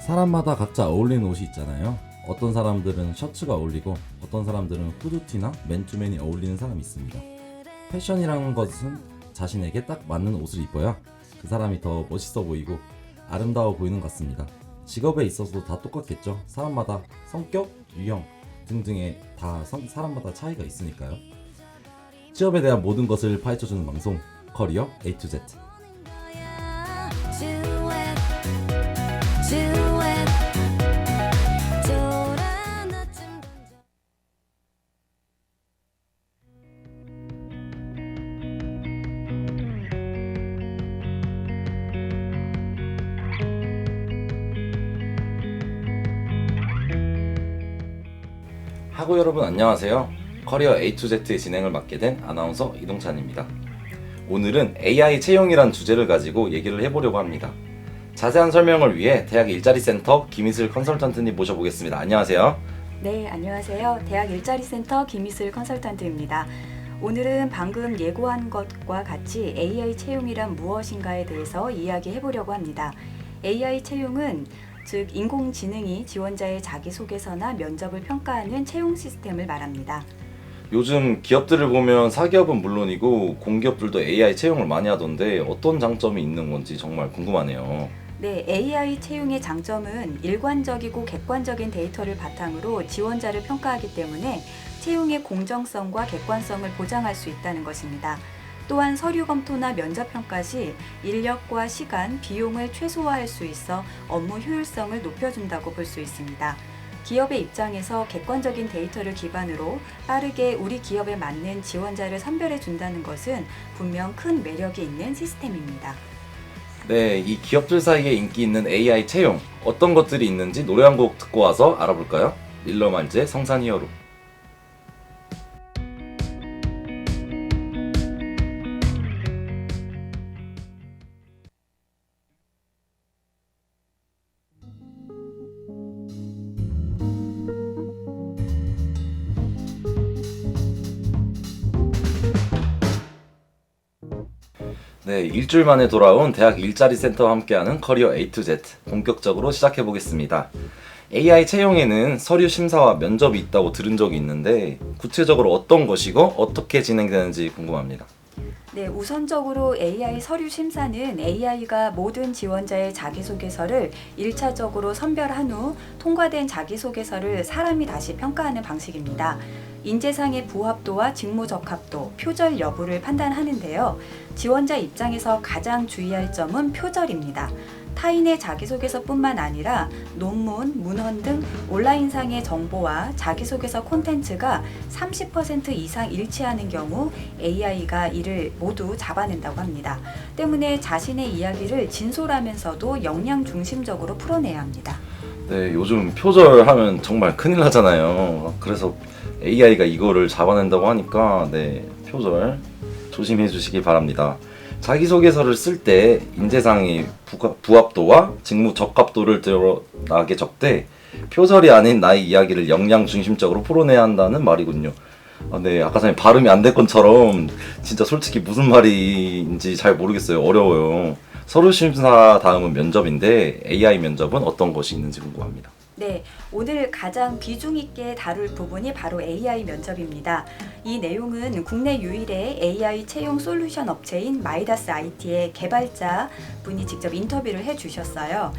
사람마다 각자 어울리는 옷이 있잖아요. 어떤 사람들은 셔츠가 어울리고 어떤 사람들은 후드티나 맨투맨이 어울리는 사람이 있습니다. 패션이라는 것은 자신에게 딱 맞는 옷을 입어야 그 사람이 더 멋있어 보이고 아름다워 보이는 것 같습니다. 직업에 있어서도 다 똑같겠죠. 사람마다 성격, 유형 등등의 다 사람마다 차이가 있으니까요. 취업에 대한 모든 것을 파헤쳐주는 방송 커리어 A to Z. 하고 여러분 안녕하세요. 커리어 A to Z의 진행을 맡게 된 아나운서 이동찬입니다. 오늘은 AI 채용이란 주제를 가지고 얘기를 해보려고 합니다. 자세한 설명을 위해 대학 일자리센터 김희슬 컨설턴트님 모셔보겠습니다. 안녕하세요. 네, 안녕하세요. 대학 일자리센터 김희슬 컨설턴트입니다. 오늘은 방금 예고한 것과 같이 AI 채용이란 무엇인가에 대해서 이야기해보려고 합니다. AI 채용은 즉 인공지능이 지원자의 자기소개서나 면접을 평가하는 채용 시스템을 말합니다. 요즘 기업들을 보면 사기업은 물론이고 공기업들도 AI 채용을 많이 하던데 어떤 장점이 있는 건지 정말 궁금하네요. 네, AI 채용의 장점은 일관적이고 객관적인 데이터를 바탕으로 지원자를 평가하기 때문에 채용의 공정성과 객관성을 보장할 수 있다는 것입니다. 또한 서류 검토나 면접 평가 시 인력과 시간, 비용을 최소화할 수 있어 업무 효율성을 높여준다고 볼 수 있습니다. 기업의 입장에서 객관적인 데이터를 기반으로 빠르게 우리 기업에 맞는 지원자를 선별해 준다는 것은 분명 큰 매력이 있는 시스템입니다. 네, 이 기업들 사이에 인기 있는 AI 채용 어떤 것들이 있는지 노래 한 곡 듣고 와서 알아볼까요? 릴러 말즈의 성산 히어로. 네, 일주일 만에 돌아온 대학 일자리 센터와 함께하는 커리어 A to Z 본격적으로 시작해 보겠습니다. AI 채용에는 서류 심사와 면접이 있다고 들은 적이 있는데 구체적으로 어떤 것이고 어떻게 진행되는지 궁금합니다. 네, 우선적으로 AI 서류 심사는 AI가 모든 지원자의 자기소개서를 1차적으로 선별한 후 통과된 자기소개서를 사람이 다시 평가하는 방식입니다. 인재상의 부합도와 직무 적합도, 표절 여부를 판단하는데요. 지원자 입장에서 가장 주의할 점은 표절입니다. 타인의 자기소개서뿐만 아니라 논문, 문헌 등 온라인상의 정보와 자기소개서 콘텐츠가 30% 이상 일치하는 경우 AI가 이를 모두 잡아낸다고 합니다. 때문에 자신의 이야기를 진솔하면서도 역량 중심적으로 풀어내야 합니다. 네, 요즘 표절하면 정말 큰일 나잖아요. 그래서 AI가 이거를 잡아낸다고 하니까 네, 표절 조심해 주시기 바랍니다. 자기소개서를 쓸 때 인재상의 부합도와 직무 적합도를 드러나게 적되 표절이 아닌 나의 이야기를 역량 중심적으로 풀어내야 한다는 말이군요. 네, 아까 전에 발음이 안 될 것처럼 진짜 솔직히 무슨 말인지 잘 모르겠어요. 어려워요. 서류 심사 다음은 면접인데 AI 면접은 어떤 것이 있는지 궁금합니다. 네, 오늘 가장 비중 있게 다룰 부분이 바로 AI 면접입니다. 이 내용은 국내 유일의 AI 채용 솔루션 업체인 마이다스 IT의 개발자 분이 직접 인터뷰를 해주셨어요.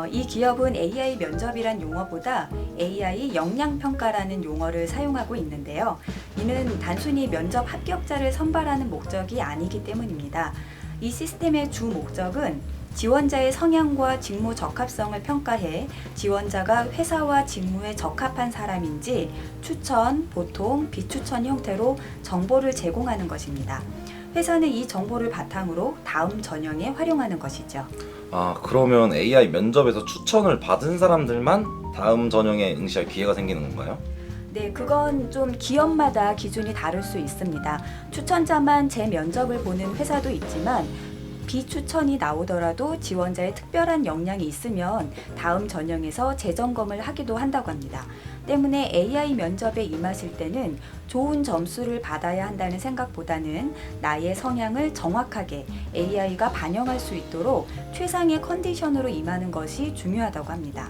이 기업은 AI 면접이란 용어보다 AI 역량 평가라는 용어를 사용하고 있는데요. 이는 단순히 면접 합격자를 선발하는 목적이 아니기 때문입니다. 이 시스템의 주 목적은 지원자의 성향과 직무 적합성을 평가해 지원자가 회사와 직무에 적합한 사람인지 추천, 보통, 비추천 형태로 정보를 제공하는 것입니다. 회사는 이 정보를 바탕으로 다음 전형에 활용하는 것이죠. 그러면 AI 면접에서 추천을 받은 사람들만 다음 전형에 응시할 기회가 생기는 건가요? 네, 그건 좀 기업마다 기준이 다를 수 있습니다. 추천자만 재면접을 보는 회사도 있지만 비추천이 나오더라도 지원자의 특별한 역량이 있으면 다음 전형에서 재점검을 하기도 한다고 합니다. 때문에 AI 면접에 임하실 때는 좋은 점수를 받아야 한다는 생각보다는 나의 성향을 정확하게 AI가 반영할 수 있도록 최상의 컨디션으로 임하는 것이 중요하다고 합니다.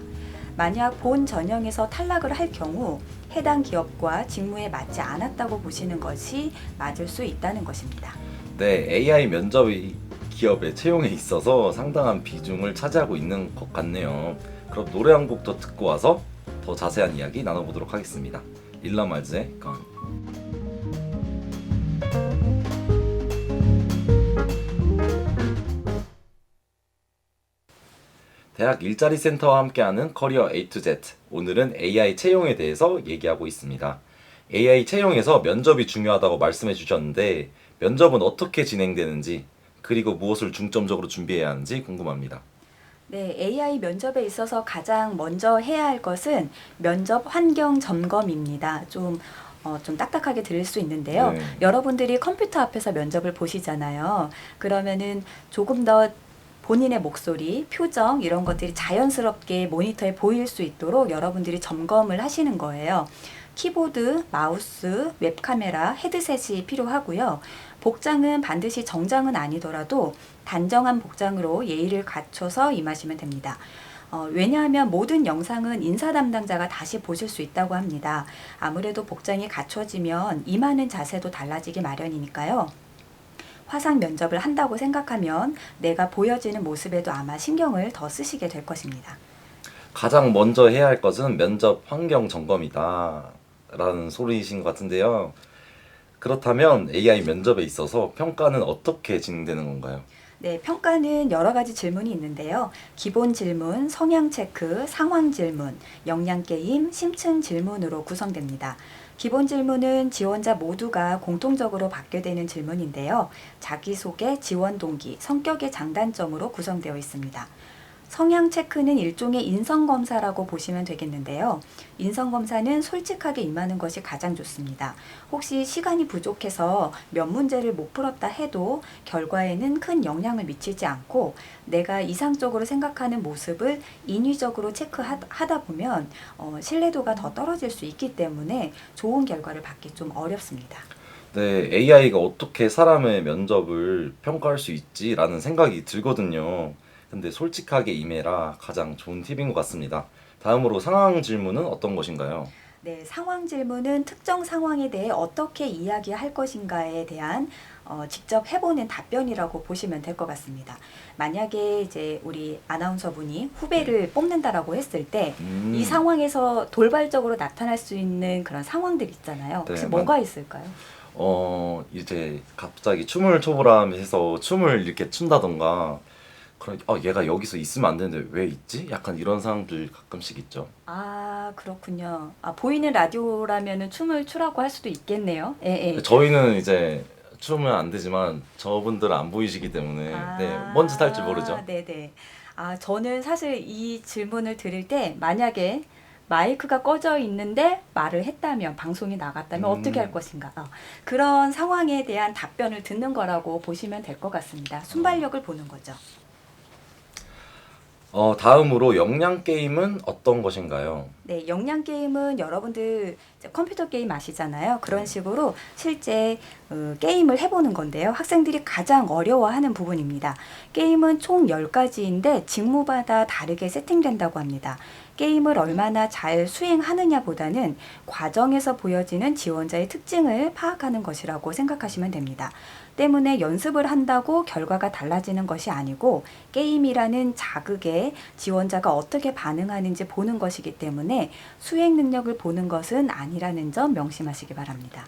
만약 본 전형에서 탈락을 할 경우 해당 기업과 직무에 맞지 않았다고 보시는 것이 맞을 수 있다는 것입니다. 네, AI 면접이 기업의 채용에 있어서 상당한 비중을 차지하고 있는 것 같네요. 그럼 노래 한 곡 더 듣고 와서 더 자세한 이야기 나눠보도록 하겠습니다. 일라말즈의 Gone. 대학 일자리 센터와 함께하는 커리어 A to Z. 오늘은 AI 채용에 대해서 얘기하고 있습니다. AI 채용에서 면접이 중요하다고 말씀해 주셨는데 면접은 어떻게 진행되는지 그리고 무엇을 중점적으로 준비해야 하는지 궁금합니다. 네, AI 면접에 있어서 가장 먼저 해야 할 것은 면접 환경 점검입니다. 좀 딱딱하게 들릴 수 있는데요. 네. 여러분들이 컴퓨터 앞에서 면접을 보시잖아요. 그러면은 조금 더 본인의 목소리, 표정 이런 것들이 자연스럽게 모니터에 보일 수 있도록 여러분들이 점검을 하시는 거예요. 키보드, 마우스, 웹카메라, 헤드셋이 필요하고요. 복장은 반드시 정장은 아니더라도 단정한 복장으로 예의를 갖춰서 임하시면 됩니다. 왜냐하면 모든 영상은 인사 담당자가 다시 보실 수 있다고 합니다. 아무래도 복장이 갖춰지면 임하는 자세도 달라지기 마련이니까요. 화상 면접을 한다고 생각하면 내가 보여지는 모습에도 아마 신경을 더 쓰시게 될 것입니다. 가장 먼저 해야 할 것은 면접 환경 점검이다 라는 소리이신 것 같은데요. 그렇다면 AI 면접에 있어서 평가는 어떻게 진행되는 건가요? 네, 평가는 여러 가지 질문이 있는데요. 기본 질문, 성향 체크, 상황 질문, 역량 게임, 심층 질문으로 구성됩니다. 기본 질문은 지원자 모두가 공통적으로 받게 되는 질문인데요. 자기소개, 지원 동기, 성격의 장단점으로 구성되어 있습니다. 성향 체크는 일종의 인성검사라고 보시면 되겠는데요. 인성검사는 솔직하게 임하는 것이 가장 좋습니다. 혹시 시간이 부족해서 몇 문제를 못 풀었다 해도 결과에는 큰 영향을 미치지 않고 내가 이상적으로 생각하는 모습을 인위적으로 체크하다 보면 신뢰도가 더 떨어질 수 있기 때문에 좋은 결과를 받기 좀 어렵습니다. 네, AI가 어떻게 사람의 면접을 평가할 수 있지라는 생각이 들거든요. 근데 솔직하게 임해라 가장 좋은 팁인 것 같습니다. 다음으로 상황 질문은 어떤 것인가요? 네, 상황 질문은 특정 상황에 대해 어떻게 이야기할 것인가에 대한 직접 해보는 답변이라고 보시면 될 것 같습니다. 만약에 이제 우리 아나운서분이 후배를 뽑는다라고 했을 때 이 상황에서 돌발적으로 나타날 수 있는 그런 상황들 있잖아요. 혹시 네, 뭐가 있을까요? 이제 갑자기 춤을 춰보라 해서 춤을 이렇게 춘다던가, 그런, 얘가 여기서 있으면 안 되는데 왜 있지? 약간 이런 상황들 가끔씩 있죠. 아, 그렇군요. 아, 보이는 라디오라면은 춤을 추라고 할 수도 있겠네요. 예, 예. 저희는 이제 춤은 안 되지만 저분들은 안 보이시기 때문에 네, 뭔 짓 할지 모르죠. 네네. 아, 저는 사실 이 질문을 드릴 때 만약에 마이크가 꺼져 있는데 말을 했다면, 방송이 나갔다면 어떻게 할 것인가. 그런 상황에 대한 답변을 듣는 거라고 보시면 될 것 같습니다. 순발력을 보는 거죠. 다음으로 역량 게임은 어떤 것인가요? 네, 역량 게임은 여러분들 이제 컴퓨터 게임 아시잖아요. 그런 식으로 실제 게임을 해보는 건데요. 학생들이 가장 어려워하는 부분입니다. 게임은 총 10가지인데 직무마다 다르게 세팅된다고 합니다. 게임을 얼마나 잘 수행하느냐보다는 과정에서 보여지는 지원자의 특징을 파악하는 것이라고 생각하시면 됩니다. 때문에 연습을 한다고 결과가 달라지는 것이 아니고 게임이라는 자극에 지원자가 어떻게 반응하는지 보는 것이기 때문에 수행 능력을 보는 것은 아니라는 점 명심하시기 바랍니다.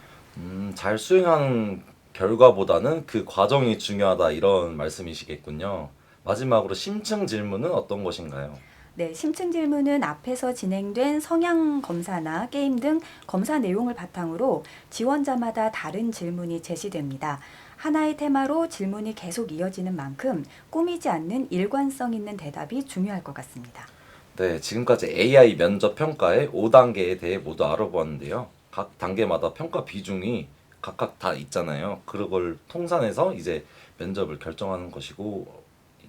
잘 수행하는 결과보다는 그 과정이 중요하다 이런 말씀이시겠군요. 마지막으로 심층 질문은 어떤 것인가요? 네, 심층 질문은 앞에서 진행된 성향 검사나 게임 등 검사 내용을 바탕으로 지원자마다 다른 질문이 제시됩니다. 하나의 테마로 질문이 계속 이어지는 만큼 꾸미지 않는 일관성 있는 대답이 중요할 것 같습니다. 네, 지금까지 AI 면접 평가의 5단계에 대해 모두 알아보았는데요. 각 단계마다 평가 비중이 각각 다 있잖아요. 그걸 통산해서 이제 면접을 결정하는 것이고,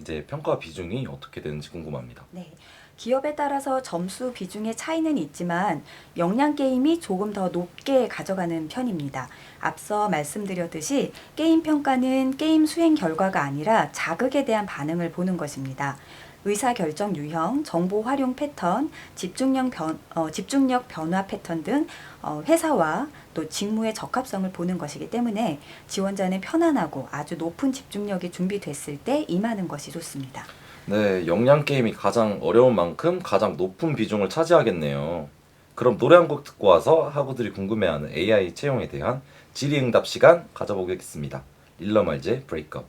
이제 평가 비중이 어떻게 되는지 궁금합니다. 네. 기업에 따라서 점수 비중의 차이는 있지만 역량 게임이 조금 더 높게 가져가는 편입니다. 앞서 말씀드렸듯이 게임 평가는 게임 수행 결과가 아니라 자극에 대한 반응을 보는 것입니다. 의사결정 유형, 정보 활용 패턴, 집중력 변화 패턴 등 회사와 또 직무의 적합성을 보는 것이기 때문에 지원자는 편안하고 아주 높은 집중력이 준비됐을 때 임하는 것이 좋습니다. 네, 역량 게임이 가장 어려운 만큼 가장 높은 비중을 차지하겠네요. 그럼 노래 한 곡 듣고 와서 학우들이 궁금해하는 AI 채용에 대한 질의응답 시간 가져보겠습니다. 릴러말즈의 브레이크업.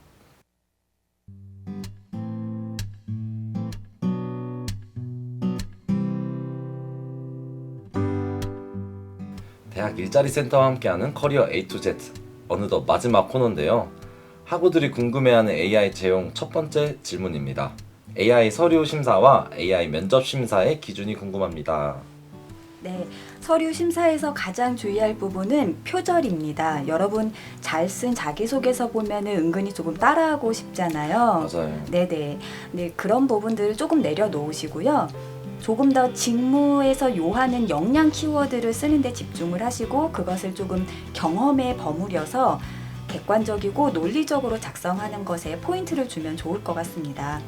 대학 일자리 센터와 함께하는 커리어 A to Z, 어느덧 마지막 코너인데요. 학우들이 궁금해하는 AI 채용 첫 번째 질문입니다. AI 서류 심사와 AI 면접 심사의 기준이 궁금합니다. 네, 서류 심사에서 가장 주의할 부분은 표절입니다. 여러분 잘 쓴 자기소개서 보면은 은근히 조금 따라하고 싶잖아요. 맞아요. 네네. 네, 그런 부분들을 조금 내려놓으시고요. 조금 더 직무에서 요하는 역량 키워드를 쓰는데 집중을 하시고 그것을 조금 경험에 버무려서 객관적이고 논리적으로 작성하는 것에 포인트를 주면 좋을 것 같습니다.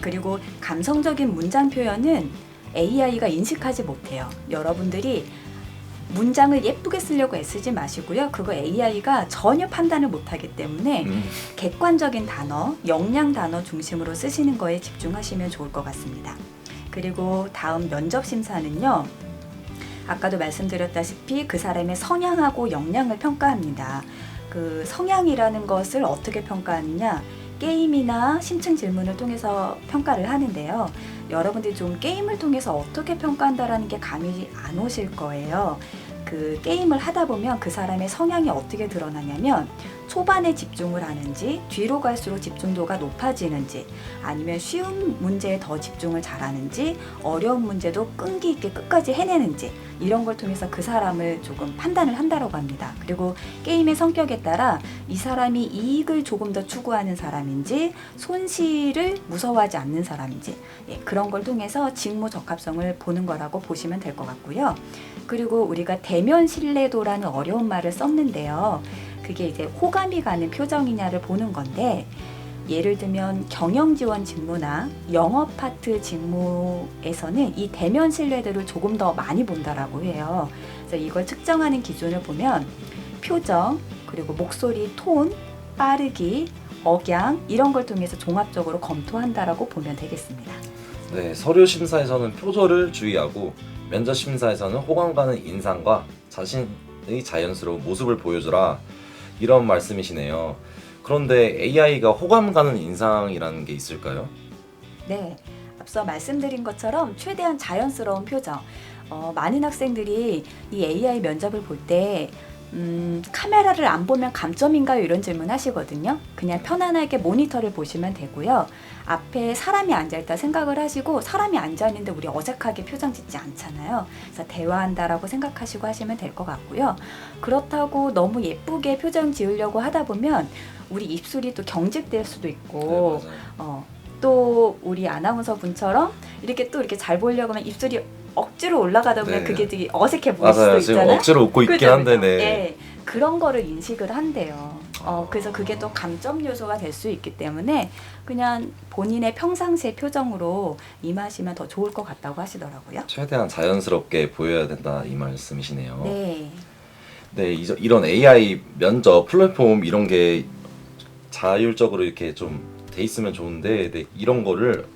그리고 감성적인 문장 표현은 AI가 인식하지 못해요. 여러분들이 문장을 예쁘게 쓰려고 애쓰지 마시고요. 그거 AI가 전혀 판단을 못하기 때문에 객관적인 단어, 역량 단어 중심으로 쓰시는 거에 집중하시면 좋을 것 같습니다. 그리고 다음 면접 심사는요. 아까도 말씀드렸다시피 그 사람의 성향하고 역량을 평가합니다. 그 성향이라는 것을 어떻게 평가하느냐? 게임이나 심층 질문을 통해서 평가를 하는데요. 여러분들이 좀 게임을 통해서 어떻게 평가한다라는 게 감이 안 오실 거예요. 그 게임을 하다 보면 그 사람의 성향이 어떻게 드러나냐면 초반에 집중을 하는지 뒤로 갈수록 집중도가 높아지는지 아니면 쉬운 문제에 더 집중을 잘하는지 어려운 문제도 끈기 있게 끝까지 해내는지 이런 걸 통해서 그 사람을 조금 판단을 한다고 합니다. 그리고 게임의 성격에 따라 이 사람이 이익을 조금 더 추구하는 사람인지 손실을 무서워하지 않는 사람인지 그런 걸 통해서 직무 적합성을 보는 거라고 보시면 될 것 같고요. 그리고 우리가 대면 신뢰도라는 어려운 말을 썼는데요. 그게 이제 호감이 가는 표정이냐를 보는 건데 예를 들면 경영지원 직무나 영업 파트 직무에서는 이 대면 신뢰도를 조금 더 많이 본다라고 해요. 그래서 이걸 측정하는 기준을 보면 표정, 그리고 목소리 톤, 빠르기, 억양 이런 걸 통해서 종합적으로 검토한다라고 보면 되겠습니다. 네, 서류 심사에서는 표절을 주의하고 면접 심사에서는 호감 가는 인상과 자신의 자연스러운 모습을 보여주라 이런 말씀이시네요. 그런데 AI가 호감 가는 인상이라는 게 있을까요? 네, 앞서 말씀드린 것처럼 최대한 자연스러운 표정. 많은 학생들이 이 AI 면접을 볼 때 카메라를 안 보면 감점인가요? 이런 질문 하시거든요. 그냥 편안하게 모니터를 보시면 되고요. 앞에 사람이 앉아있다 생각을 하시고 사람이 앉아있는데 우리 어색하게 표정 짓지 않잖아요. 그래서 대화한다라고 생각하시고 하시면 될 것 같고요. 그렇다고 너무 예쁘게 표정 지으려고 하다 보면 우리 입술이 또 경직될 수도 있고 네, 맞아요. 또 우리 아나운서 분처럼 이렇게 또 이렇게 잘 보이려고 하면 입술이 억지로 올라가다 보면 네. 그게 되게 어색해 보일 수도 맞아요. 있잖아요. 지금 억지로 웃고 있긴 그죠, 한데 그죠? 네. 예, 그런 거를 인식을 한대요. 그래서 그게 또 감점 요소가 될 수 있기 때문에 그냥 본인의 평상시의 표정으로 임하시면 더 좋을 것 같다고 하시더라고요. 최대한 자연스럽게 보여야 된다 이 말씀이시네요. 네. 네, 이런 AI 면접 플랫폼 이런 게 자율적으로 이렇게 좀 돼 있으면 좋은데 네, 이런 거를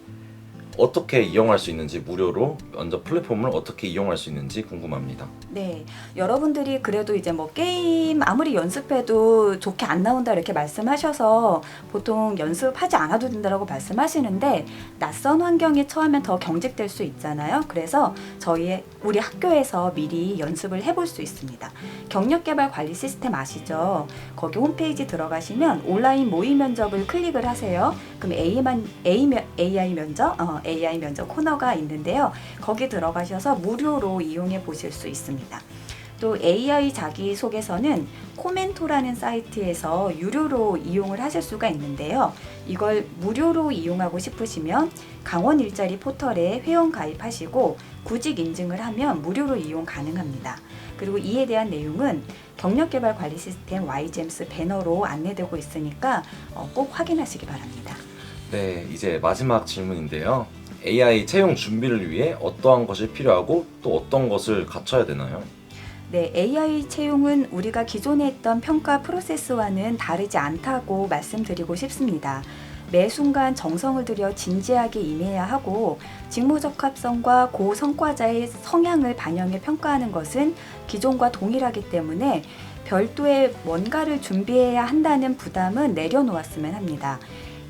어떻게 이용할 수 있는지 무료로 면접 플랫폼을 어떻게 이용할 수 있는지 궁금합니다. 네, 여러분들이 그래도 이제 뭐 게임 아무리 연습해도 좋게 안 나온다 이렇게 말씀하셔서 보통 연습하지 않아도 된다고 말씀하시는데 낯선 환경에 처하면 더 경직될 수 있잖아요. 그래서 우리 학교에서 미리 연습을 해볼 수 있습니다. 경력개발 관리 시스템 아시죠? 거기 홈페이지 들어가시면 온라인 모의 면접을 클릭을 하세요. 그럼 AI 면접 코너가 있는데요. 거기 들어가셔서 무료로 이용해 보실 수 있습니다. 또 AI 자기소개서는 코멘토라는 사이트에서 유료로 이용을 하실 수가 있는데요. 이걸 무료로 이용하고 싶으시면 강원 일자리 포털에 회원 가입하시고 구직 인증을 하면 무료로 이용 가능합니다. 그리고 이에 대한 내용은 경력개발 관리 시스템 YGEMS 배너로 안내되고 있으니까 꼭 확인하시기 바랍니다. 네, 이제 마지막 질문인데요. AI 채용 준비를 위해 어떠한 것이 필요하고 또 어떤 것을 갖춰야 되나요? 네, AI 채용은 우리가 기존에 했던 평가 프로세스와는 다르지 않다고 말씀드리고 싶습니다. 매 순간 정성을 들여 진지하게 임해야 하고 직무 적합성과 고성과자의 성향을 반영해 평가하는 것은 기존과 동일하기 때문에 별도의 뭔가를 준비해야 한다는 부담은 내려놓았으면 합니다.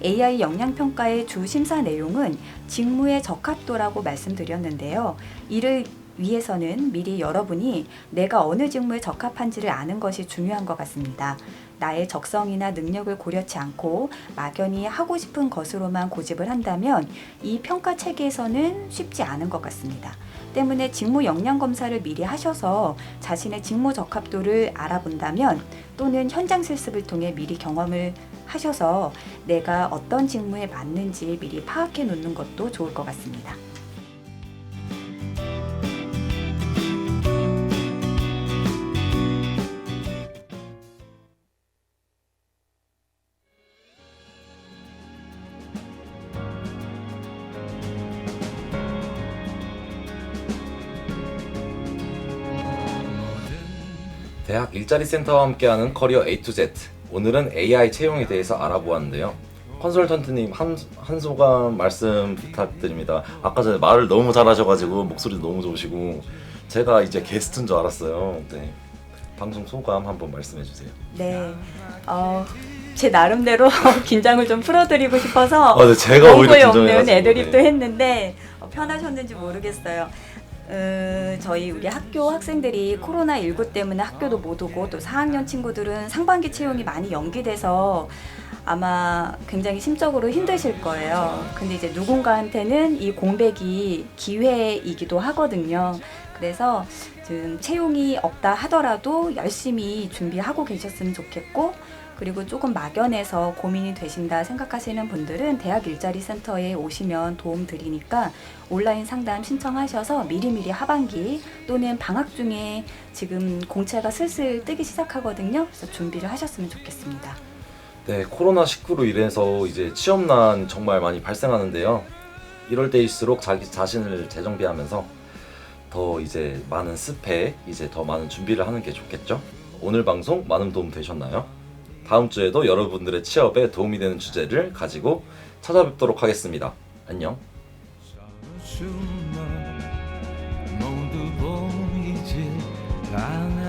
AI 역량평가의 주 심사 내용은 직무의 적합도라고 말씀드렸는데요. 이를 위해서는 미리 여러분이 내가 어느 직무에 적합한지를 아는 것이 중요한 것 같습니다. 나의 적성이나 능력을 고려치 않고 막연히 하고 싶은 것으로만 고집을 한다면 이 평가 체계에서는 쉽지 않은 것 같습니다. 때문에 직무 역량 검사를 미리 하셔서 자신의 직무 적합도를 알아본다면 또는 현장 실습을 통해 미리 경험을 하셔서 내가 어떤 직무에 맞는지 미리 파악해 놓는 것도 좋을 것 같습니다. 대학 일자리 센터와 함께하는 커리어 A to Z. 오늘은 AI 채용에 대해서 알아보았는데요. 컨설턴트님 한 소감 말씀 부탁드립니다. 아까 전에 말을 너무 잘하셔가지고 목소리도 너무 좋으시고 제가 이제 게스트인 줄 알았어요. 네. 방송 소감 한번 말씀해 주세요. 네, 제 나름대로 긴장을 좀 풀어드리고 싶어서 네, 제가 오히려 원고에 긴장해가지고. 없는 애드립도 네. 했는데 편하셨는지 모르겠어요. 저희 우리 학교 학생들이 코로나19 때문에 학교도 못 오고 또 4학년 친구들은 상반기 채용이 많이 연기돼서 아마 굉장히 심적으로 힘드실 거예요. 근데 이제 누군가한테는 이 공백이 기회이기도 하거든요. 그래서 지금 채용이 없다 하더라도 열심히 준비하고 계셨으면 좋겠고, 그리고 조금 막연해서 고민이 되신다 생각하시는 분들은 대학 일자리 센터에 오시면 도움 드리니까 온라인 상담 신청하셔서 미리미리 하반기 또는 방학 중에 지금 공채가 슬슬 뜨기 시작하거든요. 그래서 준비를 하셨으면 좋겠습니다. 네, 코로나19로 인해서 이제 취업난 정말 많이 발생하는데요. 이럴 때일수록 자기 자신을 재정비하면서 더 이제 많은 스펙, 이제 더 많은 준비를 하는 게 좋겠죠? 오늘 방송 많은 도움 되셨나요? 다음 주에도 여러분들의 취업에 도움이 되는 주제를 가지고 찾아뵙도록 하겠습니다. 안녕. 모두 보이지 않아